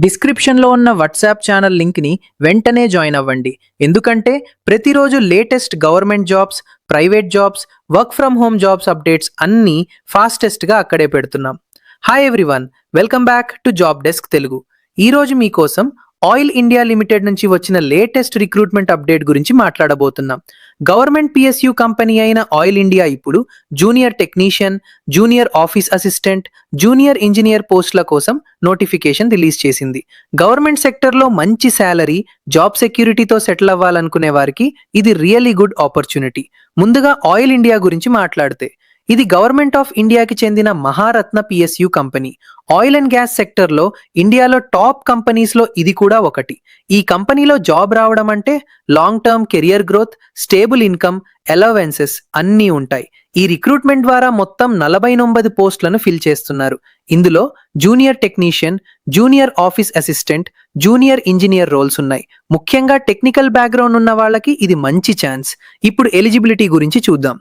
డిస్క్రిప్షన్లో ఉన్న WhatsApp channel లింక్ని వెంటనే జాయిన్ అవ్వండి. ఎందుకంటే ప్రతిరోజు latest government jobs, private jobs, work from home jobs updates అన్నీ ఫాస్టెస్ట్గా అక్కడే పెడుతున్నాం. Hi everyone, welcome back to job desk Telugu. ఈరోజు మీకోసం ఆయిల్ ఇండియా లిమిటెడ్ నుంచి వచ్చిన లేటెస్ట్ రిక్రూట్మెంట్ అప్డేట్ గురించి మాట్లాడబోతున్నాం. గవర్నమెంట్ పిఎస్యు కంపెనీ అయిన ఆయిల్ ఇండియా ఇప్పుడు junior technician, junior office assistant, junior engineer పోస్టుల కోసం నోటిఫికేషన్ రిలీజ్ చేసింది. గవర్నమెంట్ సెక్టర్లో మంచి శాలరీ, జాబ్ సెక్యూరిటీతో సెటిల్ అవ్వాలనుకునే వారికి ఇది రియల్లీ గుడ్ ఆపర్చునిటీ. ముందుగా ఆయిల్ ఇండియా గురించి మాట్లాడితే, ఇది గవర్నమెంట్ ఆఫ్ ఇండియాకి చెందిన Maharatna PSU company. Oil and gas సెక్టర్లో ఇండియాలో టాప్ కంపెనీస్లో ఇది కూడా ఒకటి. ఈ కంపెనీలో జాబ్ రావడం అంటే long term career growth, stable income, allowances అన్నీ ఉంటాయి. ఈ రిక్రూట్మెంట్ ద్వారా మొత్తం 49 పోస్టులను ఫిల్ చేస్తున్నారు. ఇందులో junior technician, junior office assistant, junior engineer roles ఉన్నాయి. ముఖ్యంగా టెక్నికల్ బ్యాక్గ్రౌండ్ ఉన్న వాళ్ళకి ఇది మంచి ఛాన్స్. ఇప్పుడు ఎలిజిబిలిటీ గురించి చూద్దాం.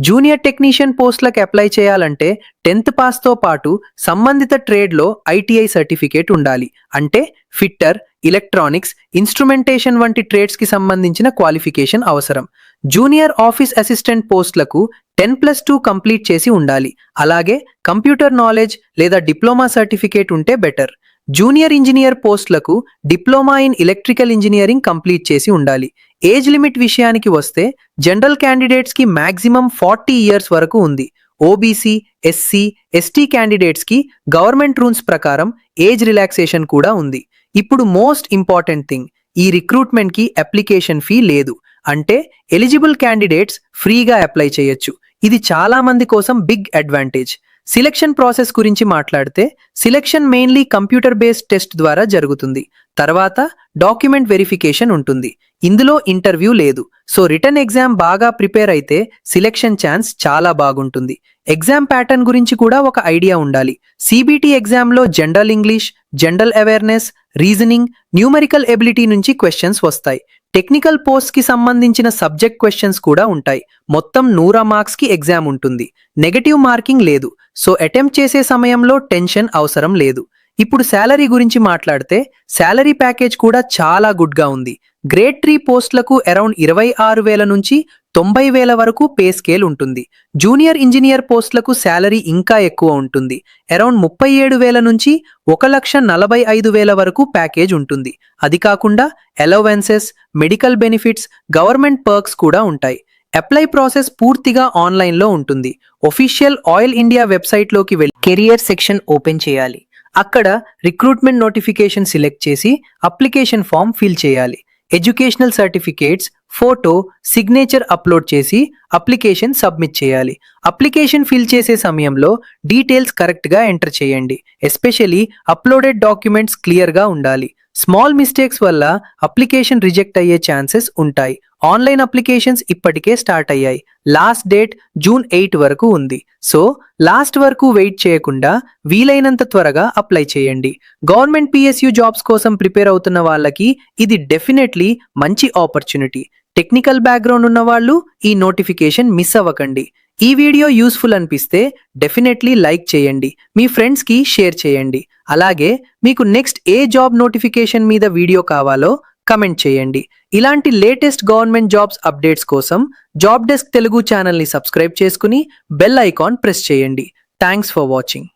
జూనియర్ టెక్నీషియన్ పోస్టులకు అప్లై చేయాలంటే 10th పాస్తో పాటు సంబంధిత ట్రేడ్లో ఐటీఐ సర్టిఫికేట్ ఉండాలి. అంటే ఫిట్టర్, ఎలక్ట్రానిక్స్, ఇన్స్ట్రుమెంటేషన్ వంటి ట్రేడ్స్కి సంబంధించిన క్వాలిఫికేషన్ అవసరం. జూనియర్ ఆఫీస్ అసిస్టెంట్ పోస్టులకు 10+2 కంప్లీట్ చేసి ఉండాలి. అలాగే కంప్యూటర్ నాలెడ్జ్ లేదా డిప్లొమా సర్టిఫికేట్ ఉంటే బెటర్. జూనియర్ ఇంజనీర్ పోస్టులకు diploma in electrical engineering complete చేసి ఉండాలి. ఏజ్ లిమిట్ విషయానికి వస్తే జనరల్ క్యాండిడేట్స్కి మ్యాక్సిమం 40 ఇయర్స్ వరకు ఉంది. ఓబీసీ, ఎస్సీ, ఎస్టీ క్యాండిడేట్స్కి గవర్నమెంట్ రూల్స్ ప్రకారం ఏజ్ రిలాక్సేషన్ కూడా ఉంది. ఇప్పుడు మోస్ట్ ఇంపార్టెంట్ థింగ్, ఈ రిక్రూట్మెంట్కి అప్లికేషన్ ఫీ లేదు. అంటే ఎలిజిబుల్ క్యాండిడేట్స్ ఫ్రీగా అప్లై చేయొచ్చు. ఇది చాలా మంది కోసం బిగ్ అడ్వాంటేజ్. సిలెక్షన్ ప్రాసెస్ గురించి మాట్లాడితే, selection mainly computer based test ద్వారా జరుగుతుంది. తర్వాత డాక్యుమెంట్ వెరిఫికేషన్ ఉంటుంది. ఇందులో ఇంటర్వ్యూ లేదు. సో రిటర్న్ ఎగ్జామ్ బాగా ప్రిపేర్ అయితే సిలెక్షన్ ఛాన్స్ చాలా బాగుంటుంది. ఎగ్జామ్ ప్యాటర్న్ గురించి కూడా ఒక ఐడియా ఉండాలి. సిబిటి ఎగ్జామ్లో general English, general awareness, reasoning, numerical ability నుంచి క్వశ్చన్స్ వస్తాయి. టెక్నికల్ పోస్ట్కి సంబంధించిన సబ్జెక్ట్ క్వశ్చన్స్ కూడా ఉంటాయి. మొత్తం 100 మార్క్స్కి ఎగ్జామ్ ఉంటుంది. నెగటివ్ మార్కింగ్ లేదు. సో అటెంప్ట్ చేసే సమయంలో టెన్షన్ అవసరం లేదు. ఇప్పుడు శాలరీ గురించి మాట్లాడితే, శాలరీ ప్యాకేజ్ కూడా చాలా గుడ్గా ఉంది. గ్రేడ్ 3 పోస్టులకు అరౌండ్ 26,000 నుంచి 90,000 వరకు పే స్కేల్ ఉంటుంది. జూనియర్ ఇంజనీర్ పోస్టులకు శాలరీ ఇంకా ఎక్కువ ఉంటుంది. అరౌండ్ 37,000 నుంచి 1,45,000 వరకు ప్యాకేజ్ ఉంటుంది. అది కాకుండా allowances, medical benefits, government perks కూడా ఉంటాయి. అప్లై ప్రాసెస్ పూర్తిగా ఆన్లైన్లో ఉంటుంది. ఒఫీషియల్ ఆయిల్ ఇండియా వెబ్సైట్లోకి వెళ్ళి కెరియర్ సెక్షన్ ఓపెన్ చేయాలి. అక్కడ రిక్రూట్మెంట్ నోటిఫికేషన్ సెలెక్ట్ చేసి అప్లికేషన్ ఫామ్ ఫిల్ చేయాలి. Educational certificates, photo, signature upload చేసి అప్లికేషన్ సబ్మిట్ చేయాలి. అప్లికేషన్ ఫిల్ చేసే సమయంలో డీటెయిల్స్ కరెక్ట్గా ఎంటర్ చేయండి. ఎస్పెషలీ అప్లోడెడ్ డాక్యుమెంట్స్ క్లియర్గా ఉండాలి. స్మాల్ మిస్టేక్స్ వల్ల అప్లికేషన్ రిజెక్ట్ అయ్యే ఛాన్సెస్ ఉంటాయి. ఆన్లైన్ అప్లికేషన్స్ ఇప్పటికే స్టార్ట్ అయ్యాయి. లాస్ట్ డేట్ June 8 వరకు ఉంది. సో లాస్ట్ వరకు వెయిట్ చేయకుండా వీలైనంత త్వరగా అప్లై చేయండి. గవర్నమెంట్ పిఎస్యు జాబ్స్ కోసం ప్రిపేర్ అవుతున్న వాళ్ళకి ఇది డెఫినెట్లీ మంచి ఆపర్చునిటీ. టెక్నికల్ బ్యాక్గ్రౌండ్ ఉన్న వాళ్ళు ఈ నోటిఫికేషన్ మిస్ అవ్వకండి. ఈ వీడియో యూస్ఫుల్ అనిపిస్తే డెఫినెట్లీ లైక్ చేయండి, మీ ఫ్రెండ్స్కి షేర్ చేయండి. అలాగే మీకు నెక్స్ట్ ఏ జాబ్ నోటిఫికేషన్ మీద వీడియో కావాలో కమెంట్ చేయండి. ఇలాంటి లేటెస్ట్ గవర్నమెంట్ జాబ్స్ అప్డేట్స్ కోసం జాబ్ డెస్క్ తెలుగు ఛానల్ని సబ్స్క్రైబ్ చేసుకుని బెల్ ఐకాన్ ప్రెస్ చేయండి. Thanks for watching.